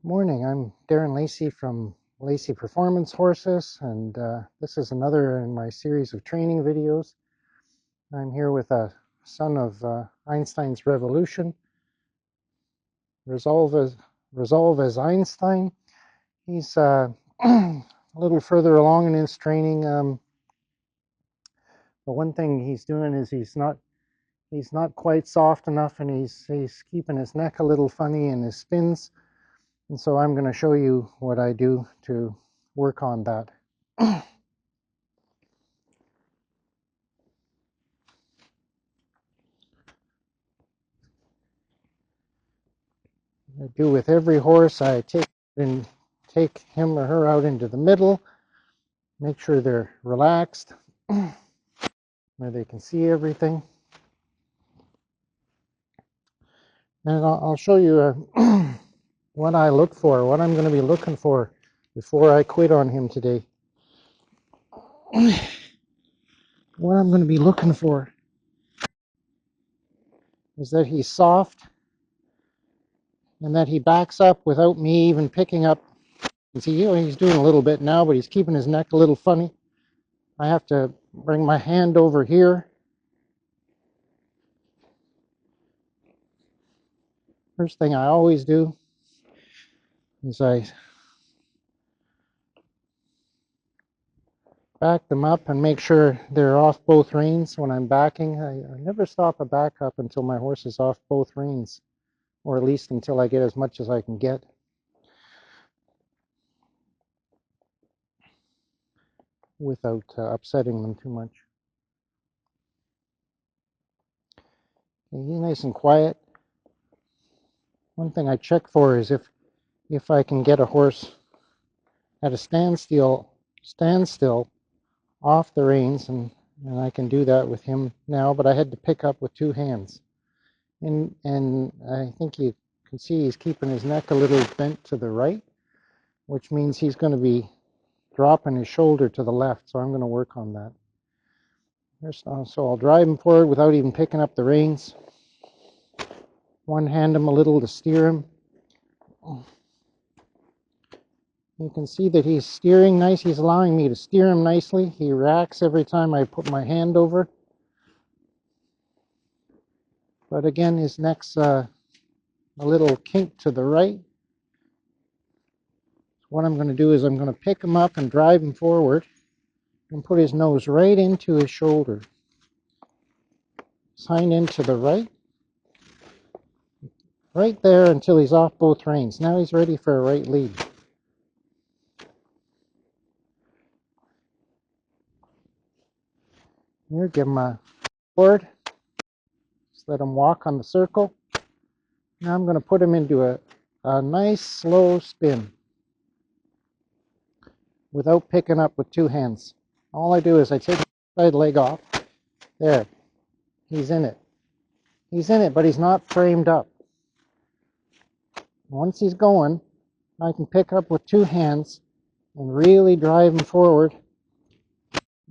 Morning, I'm Deren Lacey from Lacey Performance Horses, and this is another in my series of training videos. I'm here with a son of Einstein's Revolution, Resolve as Einstein. He's a little further along in his training, but one thing he's doing is he's not quite soft enough, and he's keeping his neck a little funny in his spins. And so I'm going to show you what I do to work on that. I do with every horse. I take him or her out into the middle, make sure they're relaxed, where they can see everything. And I'll show you what I look for, what I'm going to be looking for before I quit on him today. What I'm going to be looking for is that he's soft and that he backs up without me even picking up. You see, he's doing a little bit now, but he's keeping his neck a little funny. I have to bring my hand over here. First thing I always do is I back them up and make sure they're off both reins when I'm backing. I never stop a back up until my horse is off both reins, or at least until I get as much as I can get. Without upsetting them too much. Okay, he's nice and quiet. One thing I check for is if I can get a horse at a standstill off the reins, and I can do that with him now, but I had to pick up with two hands. And I think you can see he's keeping his neck a little bent to the right, which means he's going to be dropping his shoulder to the left, so I'm going to work on that. So I'll drive him forward without even picking up the reins. One hand him a little to steer him. You can see that he's steering nice. He's allowing me to steer him nicely. He reacts every time I put my hand over. But again, his neck's a little kink to the right. What I'm going to do is I'm going to pick him up and drive him forward and put his nose right into his shoulder. Hind end to the right. Right there until he's off both reins. Now he's ready for a right lead. Here, give him a forward. Just let him walk on the circle. Now I'm going to put him into a nice slow spin without picking up with two hands. All I do is I take the side leg off. There. He's in it. He's in it, but he's not framed up. Once he's going, I can pick up with two hands and really drive him forward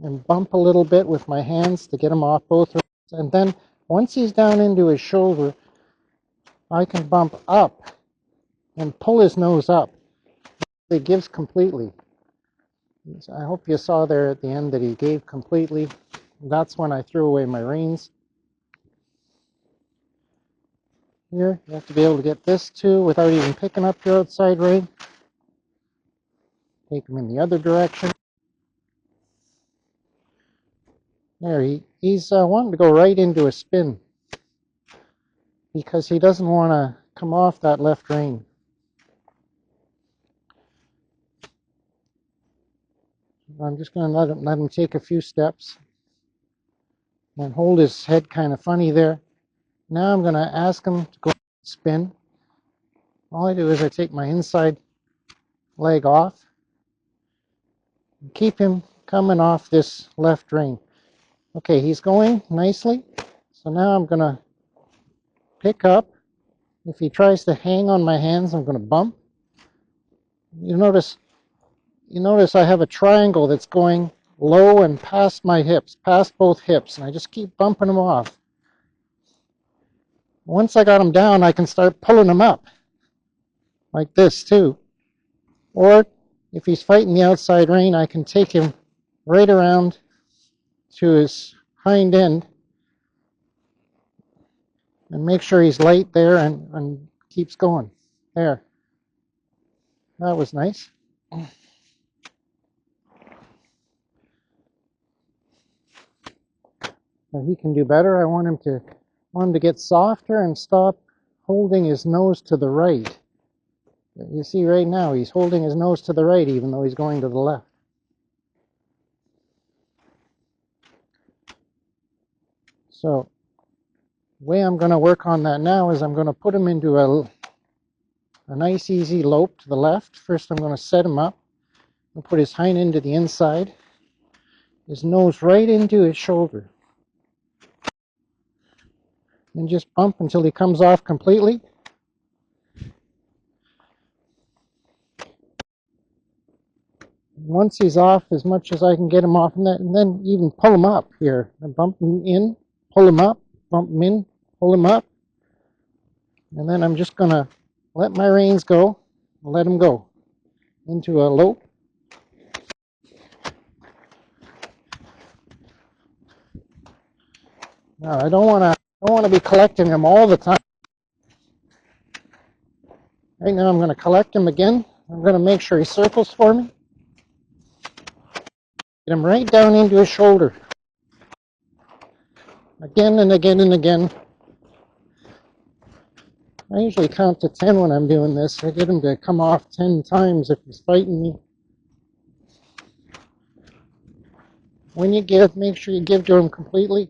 and bump a little bit with my hands to get him off both reins. And then once he's down into his shoulder, I can bump up and pull his nose up. It gives completely. I hope you saw there at the end that he gave completely. That's when I threw away my reins. Here, you have to be able to get this too without even picking up your outside rein. Take him in the other direction. There, he's wanting to go right into a spin because he doesn't want to come off that left rein. I'm just going to let him take a few steps and hold his head kind of funny there. Now I'm going to ask him to go spin. All I do is I take my inside leg off and keep him coming off this left rein. Okay, he's going nicely. So now I'm going to pick up. If he tries to hang on my hands, I'm going to bump. You notice I have a triangle that's going low and past my hips, past both hips, and I just keep bumping him off. Once I got him down, I can start pulling him up. like this too. Or if he's fighting the outside rein, I can take him right around to his hind end and make sure he's light there and keeps going. There. That was nice. But he can do better. I want him to get softer and stop holding his nose to the right. You see right now he's holding his nose to the right even though he's going to the left. So the way I'm going to work on that now is I'm going to put him into a nice easy lope to the left. First I'm going to set him up and put his hind end to the inside, his nose right into his shoulder. And just bump until he comes off completely. Once he's off, as much as I can get him off, and then even pull him up here. And bump him in, pull him up, bump him in, pull him up. And then I'm just going to let my reins go, let him go into a lope. Now, I don't want to be collecting him all the time. Right now I'm going to collect him again. I'm going to make sure he circles for me. Get him right down into his shoulder. Again and again and again. I usually count to 10 when I'm doing this. I get him to come off 10 times if he's fighting me. When you give, make sure you give to him completely.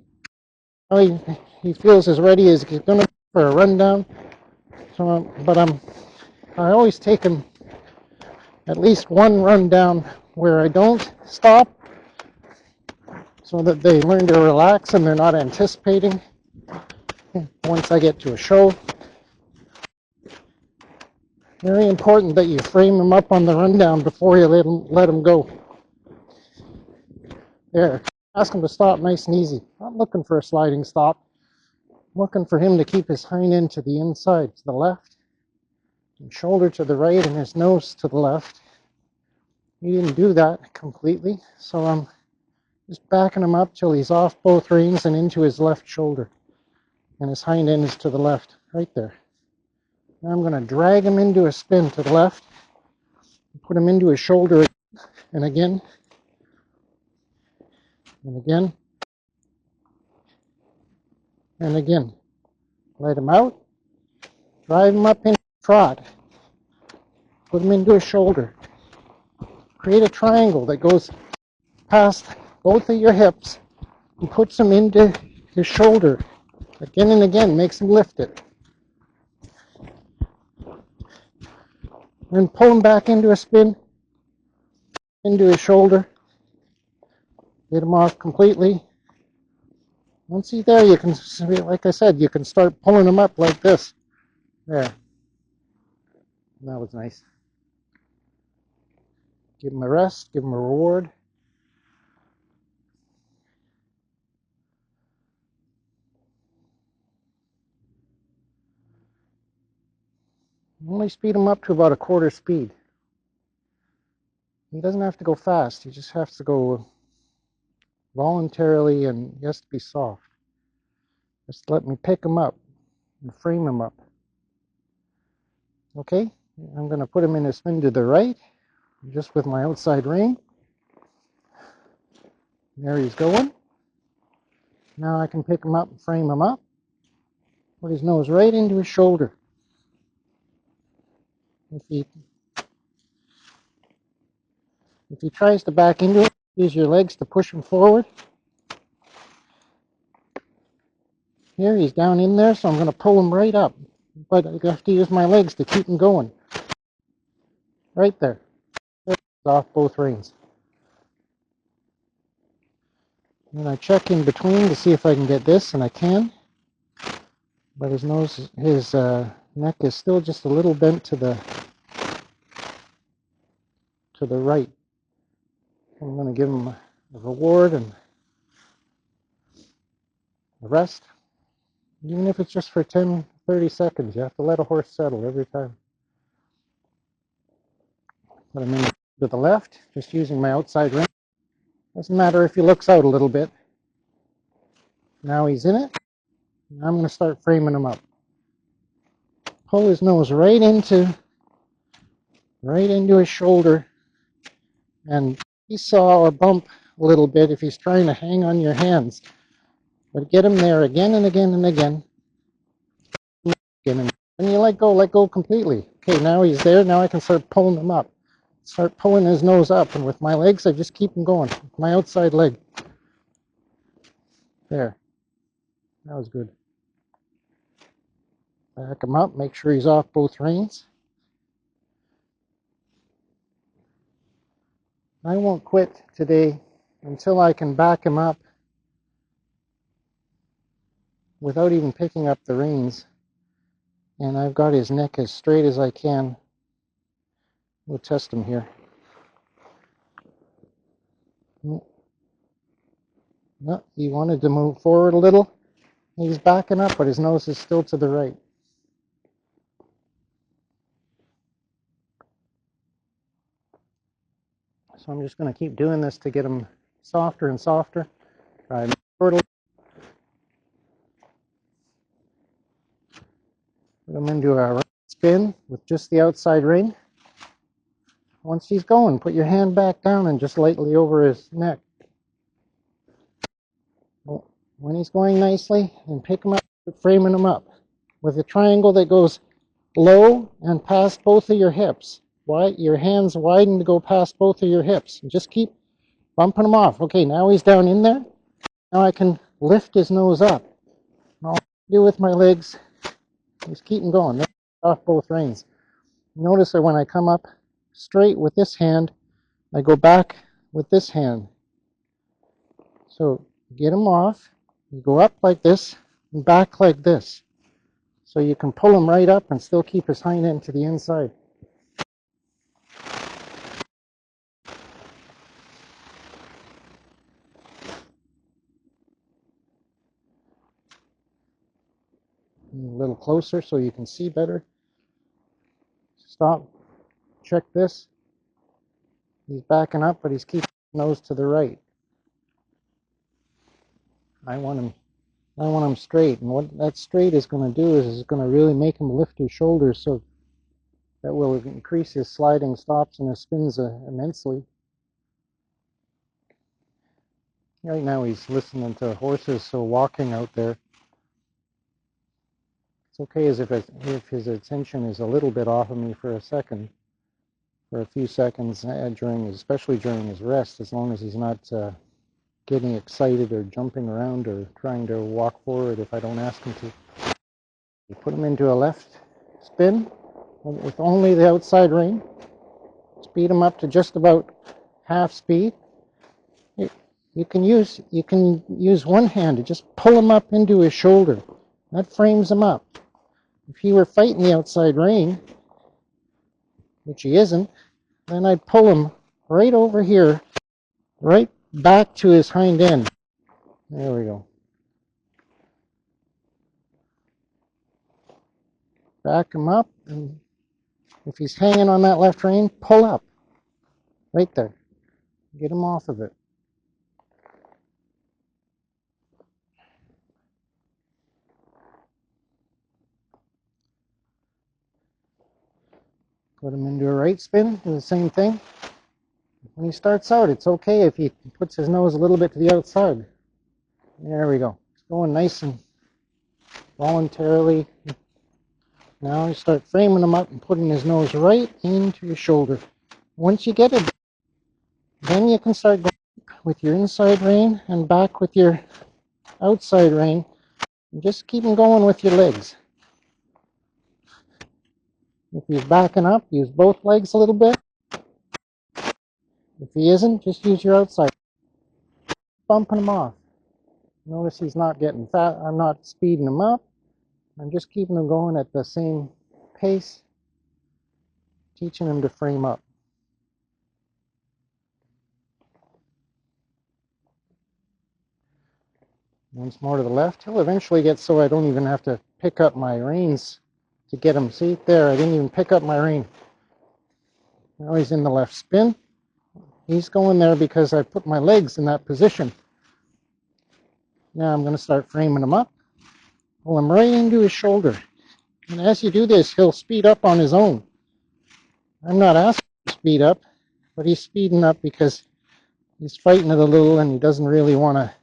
Oh, he feels as ready as he's going to be for a rundown. So, but I always take him at least one rundown where I don't stop, so that they learn to relax and they're not anticipating once I get to a show. Very important that you frame them up on the rundown before you let them go. There. Ask them to stop nice and easy. Not looking for a sliding stop. I'm looking for him to keep his hind end to the inside, to the left, and shoulder to the right, and his nose to the left. He didn't do that completely, so I'm just backing him up till he's off both reins and into his left shoulder. And his hind end is to the left, right there. Now I'm going to drag him into a spin to the left, put him into his shoulder, and again, and again, and again. Let him out, drive him up into a trot, put him into his shoulder. Create a triangle that goes past both of your hips and puts him into his shoulder. Again and again, makes him lift it. Then pull him back into a spin, into his shoulder. Get him off completely. Once he's there, you can, like I said, you can start pulling him up like this. There. That was nice. Give him a rest, give him a reward. Only speed him up to about a quarter speed. He doesn't have to go fast. He just has to go voluntarily, and he has to be soft. Just let me pick him up and frame him up. Okay, I'm going to put him in a spin to the right, just with my outside rein. There he's going. Now I can pick him up and frame him up. Put his nose right into his shoulder. If he tries to back into it, use your legs to push him forward. Here, he's down in there, so I'm going to pull him right up. But I have to use my legs to keep him going. Right there. Off both reins. And I check in between to see if I can get this, and I can. But his nose, his neck is still just a little bent to the right. I'm going to give him a reward and a rest. Even if it's just for 10, 30 seconds, you have to let a horse settle every time. Put him in to the left, just using my outside rein. Doesn't matter if he looks out a little bit. Now he's in it. I'm going to start framing him up. Pull his nose right into his shoulder, and he saw or bump a little bit if he's trying to hang on your hands. But get him there again and again and again. And you let go completely. Okay, now he's there. Now I can start pulling him up. Start pulling his nose up, and with my legs, I just keep him going. With my outside leg. There. That was good. Back him up. Make sure he's off both reins. I won't quit today until I can back him up without even picking up the reins. And I've got his neck as straight as I can. We'll test him here. No, he wanted to move forward a little. He's backing up, but his nose is still to the right. So I'm just going to keep doing this to get him softer and softer. Try to put him into a right spin with just the outside rein. Once he's going, put your hand back down and just lightly over his neck. When he's going nicely, and pick him up, framing him up with a triangle that goes low and past both of your hips. Your hands widen to go past both of your hips. And just keep bumping him off. Okay, now he's down in there. Now I can lift his nose up. And all I do with my legs is keep him going. Off both reins. Notice that when I come up straight with this hand, I go back with this hand. So get him off. You go up like this and back like this. So you can pull him right up and still keep his hind end to the inside. A little closer so you can see better. Stop. Check this. He's backing up, but he's keeping his nose to the right. I want him straight, and what that straight is going to do is it's going to really make him lift his shoulders, so that will increase his sliding stops and his spins immensely. Right now he's listening to horses, so walking out there. It's okay as if his attention is a little bit off of me for a second, for a few seconds, especially during his rest, as long as he's not getting excited or jumping around or trying to walk forward if I don't ask him to. You put him into a left spin with only the outside rein. Speed him up to just about half speed. You can use one hand to just pull him up into his shoulder. That frames him up. If he were fighting the outside rein, which he isn't, then I'd pull him right over here, right back to his hind end. There we go. Back him up, and if he's hanging on that left rein, pull up. Right there. Get him off of it. Put him into a right spin, do the same thing. When he starts out, it's okay if he puts his nose a little bit to the outside. There we go. It's going nice and voluntarily. Now you start framing him up and putting his nose right into your shoulder. Once you get it, then you can start going with your inside rein and back with your outside rein. And just keep him going with your legs. If he's backing up, use both legs a little bit. If he isn't, just use your outside. Bumping him off. Notice he's not getting fat. I'm not speeding him up. I'm just keeping him going at the same pace, teaching him to frame up. Once more to the left. He'll eventually get so I don't even have to pick up my reins to get him. See, there, I didn't even pick up my rein. Now he's in the left spin. He's going there because I put my legs in that position. Now I'm going to start framing him up. Pull him right into his shoulder. And as you do this, he'll speed up on his own. I'm not asking him to speed up, but he's speeding up because he's fighting it a little and he doesn't really want to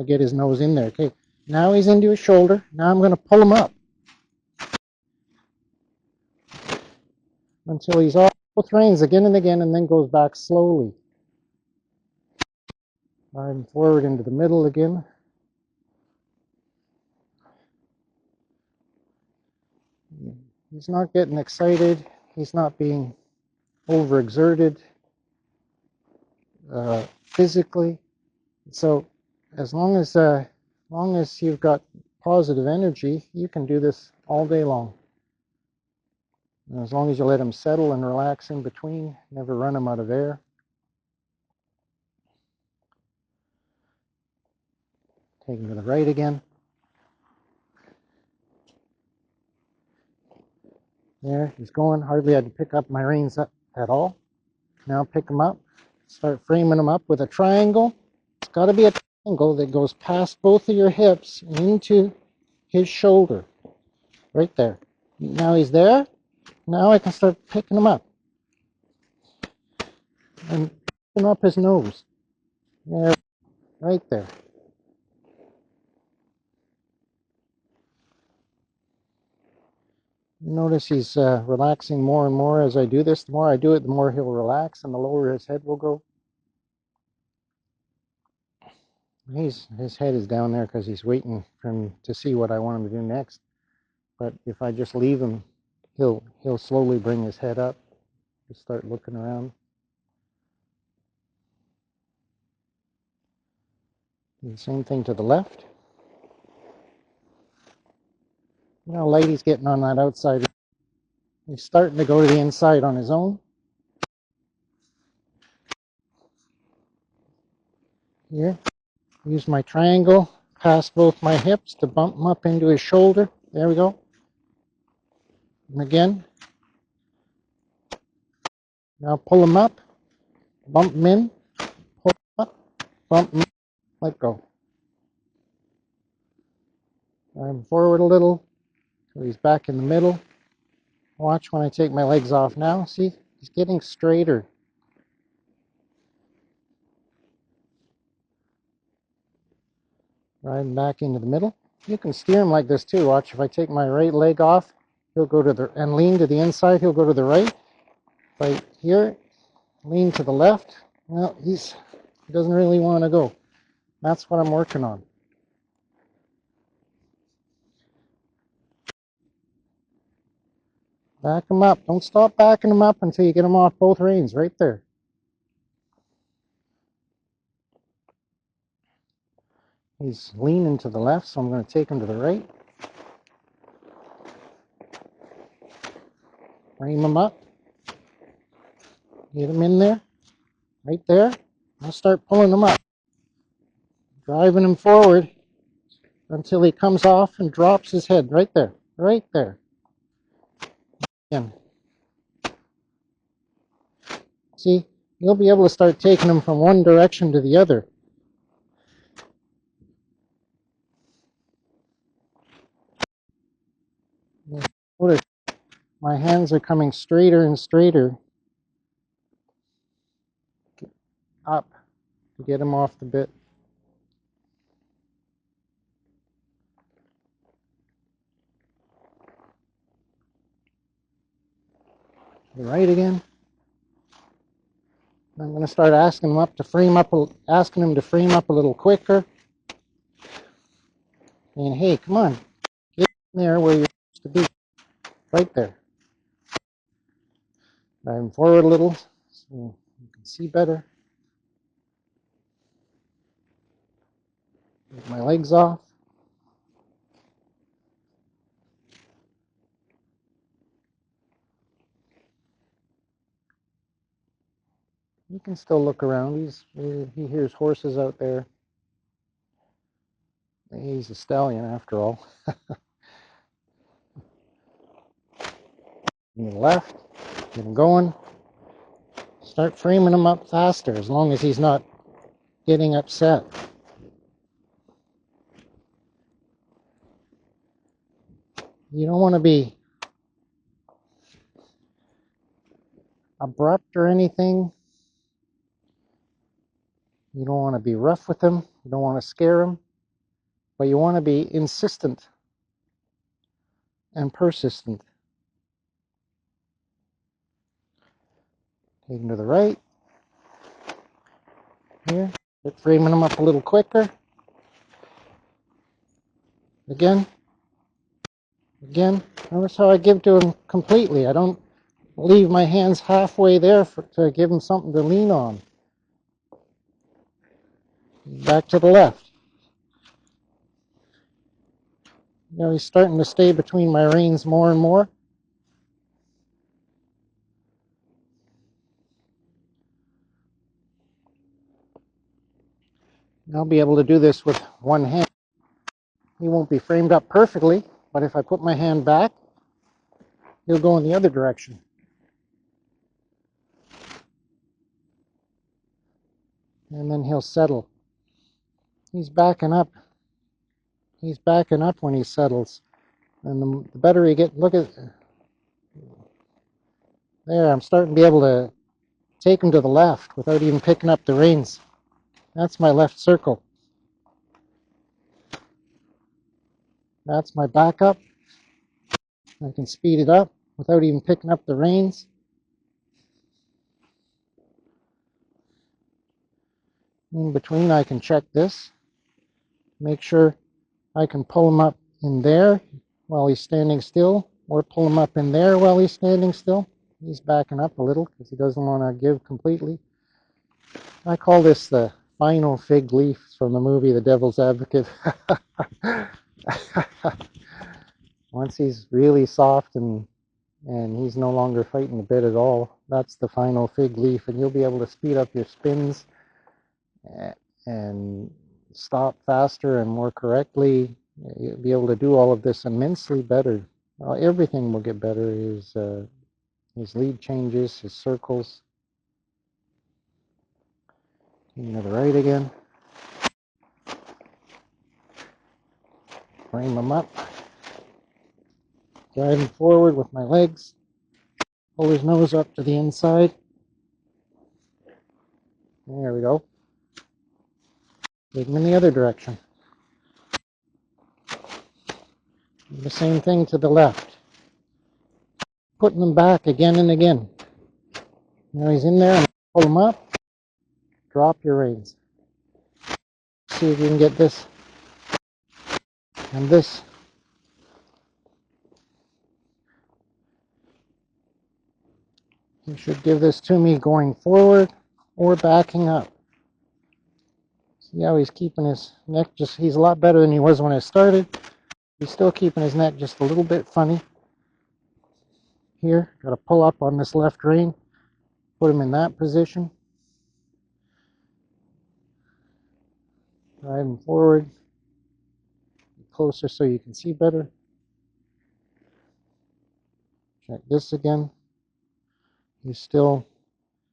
get his nose in there. Okay, now he's into his shoulder. Now I'm going to pull him up until he's off both reins again and again, and then goes back slowly. I'm forward into the middle again. He's not getting excited. He's not being overexerted physically. So as long as you've got positive energy, you can do this all day long. And as long as you let him settle and relax in between, never run him out of air. Take him to the right again. There, he's going. Hardly had to pick up my reins at all. Now pick him up. Start framing him up with a triangle. It's got to be a triangle that goes past both of your hips and into his shoulder. Right there. Now he's there. Now I can start picking him up. And picking up his nose. There, right there. Notice he's relaxing more and more as I do this. The more I do it, the more he'll relax and the lower his head will go. His head is down there because he's waiting for him to see what I want him to do next. But if I just leave him, he'll slowly bring his head up. Just start looking around. Do the same thing to the left. You know how light he's getting on that outside. He's starting to go to the inside on his own. Here, use my triangle past both my hips to bump him up into his shoulder. There we go. And again. Now pull him up, bump him in, pull him up, bump him in, let go. I'm forward a little, so he's back in the middle. Watch when I take my legs off now. See, he's getting straighter. Riding back into the middle. You can steer him like this too. Watch, if I take my right leg off, he'll go to the, and lean to the inside, he'll go to the right. If I here, lean to the left, well, he doesn't really want to go. That's what I'm working on. Back him up. Don't stop backing him up until you get him off both reins, right there. He's leaning to the left, so I'm going to take him to the right. Frame him up. Get him in there. Right there. I'll start pulling him up. Driving him forward until he comes off and drops his head. Right there. Right there. Again. See, you'll be able to start taking him from one direction to the other. Notice my hands are coming straighter and straighter up to get him off the bit. The right again. I'm going to start asking him to frame up a little quicker. And hey, come on, get in there where you're supposed to be. Right there. I'm forward a little so you can see better. Get my legs off. You can still look around. He hears horses out there. He's a stallion after all. and the left, get him going. Start framing him up faster as long as he's not getting upset. You don't want to be abrupt or anything. You don't want to be rough with him. You don't want to scare him. But you want to be insistent and persistent. Take him to the right. Here. Start framing him up a little quicker. Again. Again. Notice how I give to him completely. I don't leave my hands halfway there to give him something to lean on. Back to the left. You know, he's starting to stay between my reins more and more. I'll be able to do this with one hand. He won't be framed up perfectly, but if I put my hand back, he'll go in the other direction. And then he'll settle. He's backing up. He's backing up when he settles. And the better he gets, look at, there, I'm starting to be able to take him to the left without even picking up the reins. That's my left circle. That's my backup. I can speed it up without even picking up the reins. In between, I can check this. Make sure I can pull him up in there while he's standing still, or pull him up in there while he's standing still. He's backing up a little because he doesn't want to give completely. I call this the final fig leaf from the movie The Devil's Advocate. Once he's really soft and he's no longer fighting the bit at all, that's the final fig leaf, and you'll be able to speed up your spins and stop faster and more correctly. You'll be able to do all of this immensely better. Everything will get better. His lead changes, his circles. To the right again. Frame him up. Drive him forward with my legs. Pull his nose up to the inside. There we go. Take him in the other direction. Do the same thing to the left. Putting them back again and again. Now he's in there, and pull him up. Drop your reins. See if you can get this and this. You should give this to me going forward or backing up. See how he's keeping his neck he's a lot better than he was when I started. He's still keeping his neck just a little bit funny. Here, got to pull up on this left rein, put him in that position. Drive him forward, closer so you can see better. Check this again. He's still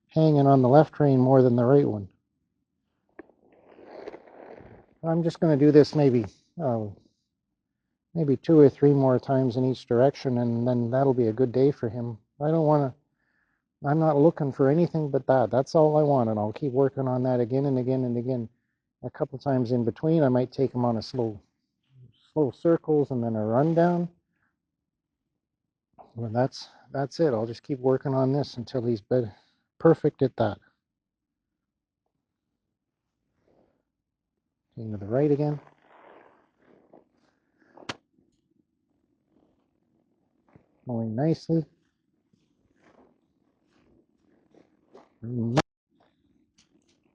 hanging on the left rein more than the right one. I'm just going to do this maybe 2 or 3 more times in each direction, and then that'll be a good day for him. I'm not looking for anything but that. That's all I want, and I'll keep working on that again and again and again. A couple times in between, I might take him on a slow circles and then a rundown. Well, that's it. I'll just keep working on this until he's perfect at that. Into the right again. Going nicely.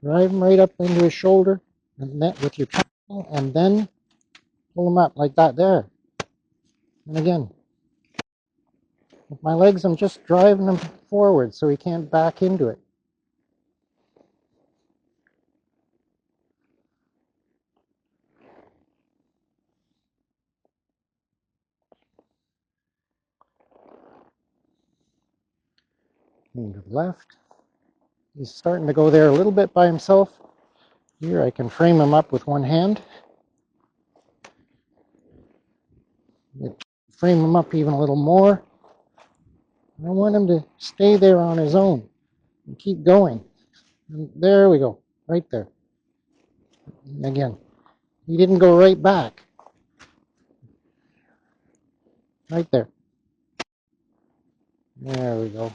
Drive him right up into his shoulder and then with your triangle, and then pull him up like that there. And again, with my legs, I'm just driving him forward so he can't back into it. to the left. He's starting to go there a little bit by himself. Here I can frame him up with one hand. Frame him up even a little more. I want him to stay there on his own and keep going. And there we go, right there. And again, he didn't go right back. Right there. There we go.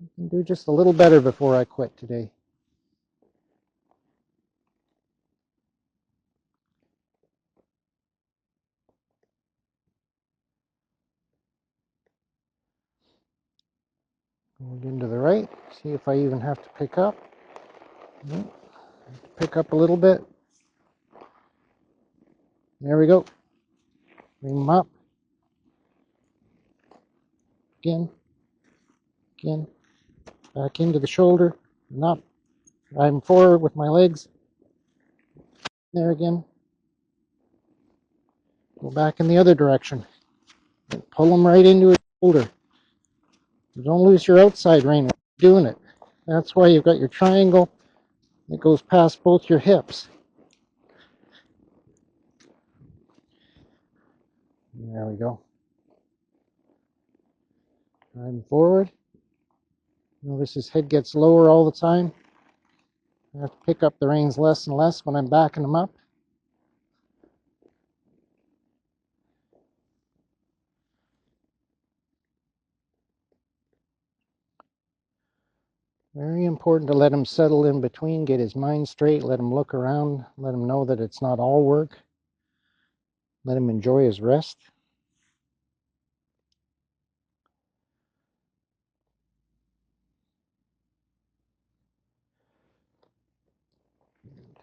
I can do just a little better before I quit today. Going into the right, see if I even have to pick up. Nope. Pick up a little bit. There we go. Bring them up. Again. Again. Back into the shoulder. And up. Driving forward with my legs. There again. Go back in the other direction. And pull them right into his shoulder. Don't lose your outside rein when you're doing it. That's why you've got your triangle that goes past both your hips. There we go. Driving forward. Notice his head gets lower all the time. I have to pick up the reins less and less when I'm backing him up. Very important to let him settle in between, get his mind straight, let him look around, let him know that it's not all work. Let him enjoy his rest.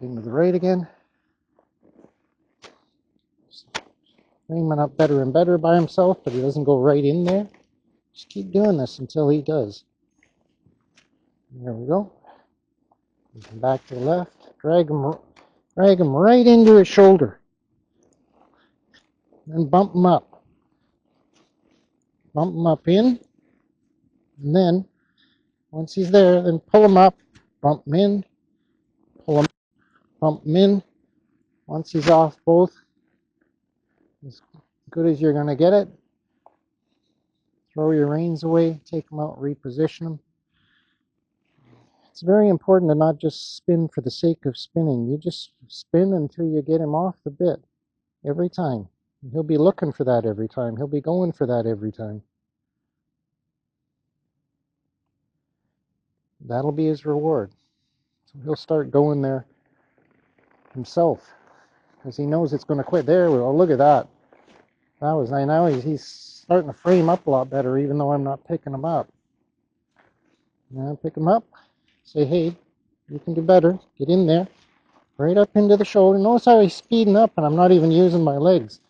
Into the right again. Framing up better and better by himself, but he doesn't go right in there. Just keep doing this until he does. There we go. Back to the left. Drag him right into his shoulder. Then bump him up. Bump him up in. And then, once he's there, then pull him up. Bump him in. Pull him up. Bump him in. Once he's off both, as good as you're going to get it, throw your reins away, take them out, reposition them. It's very important to not just spin for the sake of spinning. You just spin until you get him off the bit every time. He'll be looking for that every time. He'll be going for that every time. That'll be his reward. So he'll start going there himself because he knows it's going to quit. There we go. Look at that. That was nice. Now he's starting to frame up a lot better, even though I'm not picking him up. Now pick him up. Say, hey, you can do better. Get in there. Right up into the shoulder. Notice how he's speeding up and I'm not even using my legs.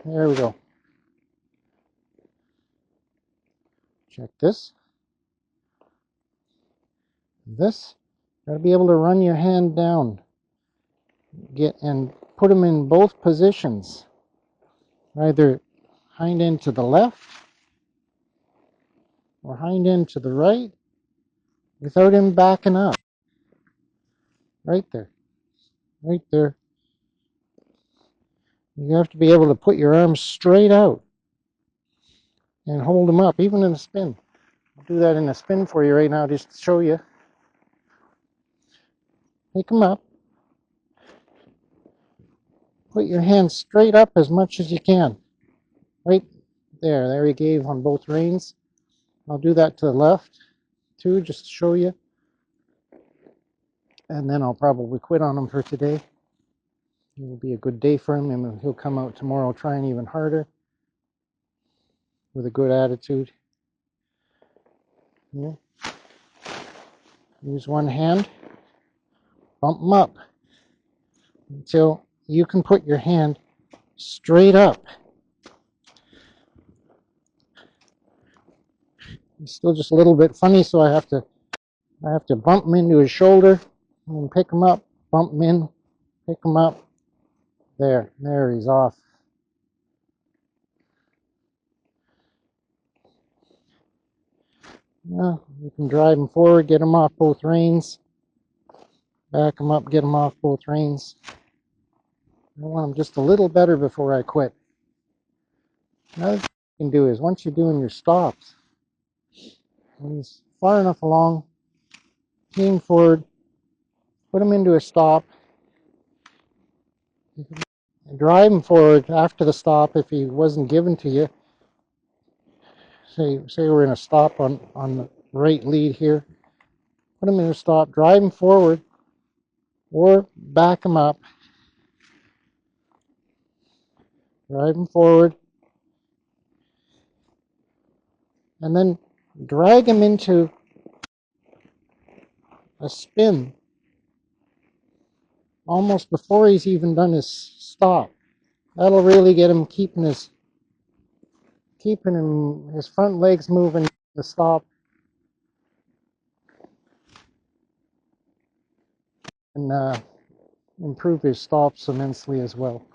There we go. Check this. This. Got to be able to run your hand down. Get and put them in both positions. Either hind end to the left or hind end to the right without him backing up. Right there. Right there. You have to be able to put your arms straight out and hold them up, even in a spin. I'll do that in a spin for you right now just to show you. Pick them up. Put your hands straight up as much as you can. Right there. There he gave on both reins. I'll do that to the left too, just to show you. And then I'll probably quit on him for today. It will be a good day for him, and he'll come out tomorrow trying even harder with a good attitude. Yeah. Use one hand. Bump him up until you can put your hand straight up. It's still just a little bit funny, so I have to bump him into his shoulder and pick him up, bump him in, pick him up. There he's off. You can drive him forward, get him off both reins, back him up, get him off both reins. I want him just a little better before I quit. Another thing you can do is once you're doing your stops, when he's far enough along, lean forward, put him into a stop, drive him forward after the stop if he wasn't given to you. Say we're in a stop on the right lead here. Put him in a stop, drive him forward, or back him up. Drive him forward, and then drag him into a spin almost before he's even done his stop. That'll really get him keeping his front legs moving the stop, and improve his stops immensely as well.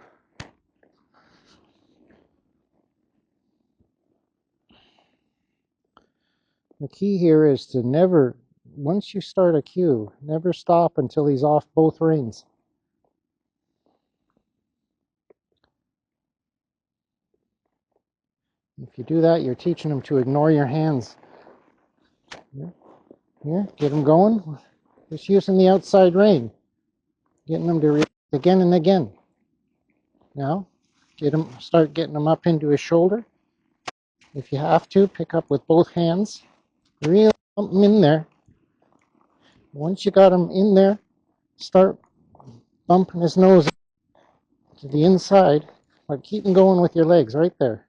The key here is to never, once you start a cue, never stop until he's off both reins. If you do that, you're teaching him to ignore your hands. Here, get him going. Just using the outside rein, getting him to react again and again. Now, start getting him up into his shoulder. If you have to, pick up with both hands. Really bump him in there. Once you got him in there, start bumping his nose to the inside, but keep him going with your legs right there.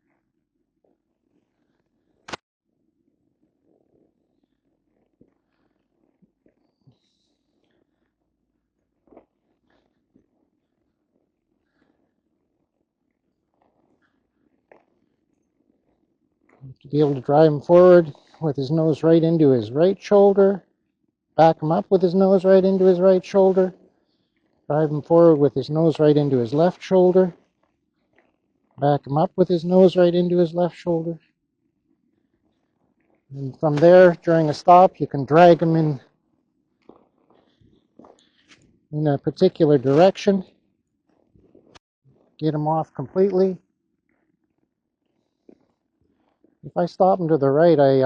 To be able to drive him forward with his nose right into his right shoulder, back him up with his nose right into his right shoulder, drive him forward with his nose right into his left shoulder, back him up with his nose right into his left shoulder. And from there, during a stop, you can drag him in a particular direction, get him off completely. If I stop him to the right, I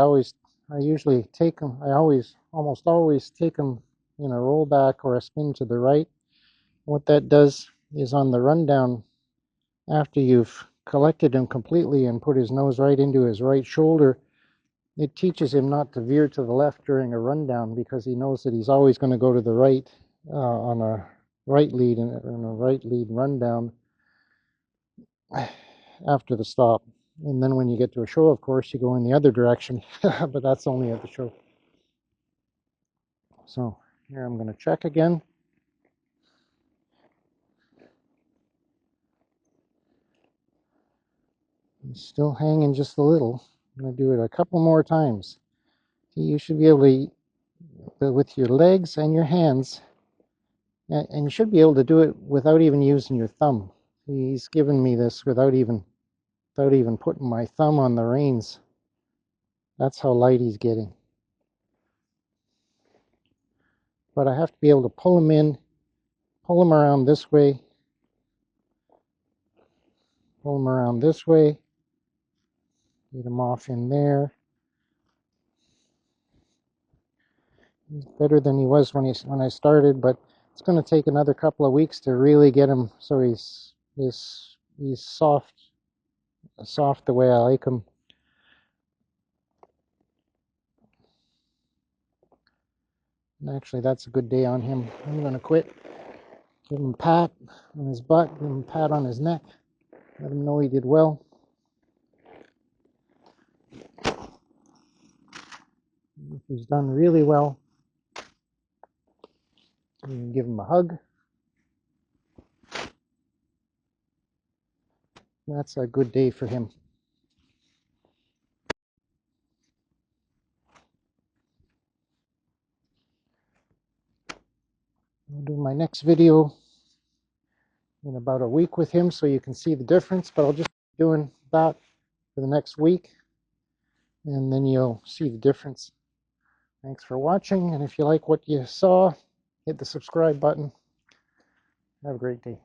usually take him, almost always take him in a rollback or a spin to the right. What that does is on the rundown, after you've collected him completely and put his nose right into his right shoulder, it teaches him not to veer to the left during a rundown because he knows that he's always going to go to the right on a right lead and a right lead rundown after the stop. And then when you get to a show, of course, you go in the other direction, but that's only at the show. So here I'm going to check again. He's still hanging just a little. I'm going to do it a couple more times. See, you should be able to, with your legs and your hands, and you should be able to do it without even using your thumb. He's given me this without even putting my thumb on the reins. That's how light he's getting. But I have to be able to pull him in, pull him around this way, pull him around this way, get him off in there. He's better than he was when I started, but it's going to take another couple of weeks to really get him so he's soft the way I like him. And actually, that's a good day on him. I'm going to quit. Give him a pat on his butt, give him a pat on his neck, let him know he did well. If he's done really well, you can give him a hug. That's a good day for him. I'll do my next video in about a week with him so you can see the difference, but I'll just be doing that for the next week and then you'll see the difference. Thanks for watching, and if you like what you saw, hit the subscribe button. Have a great day.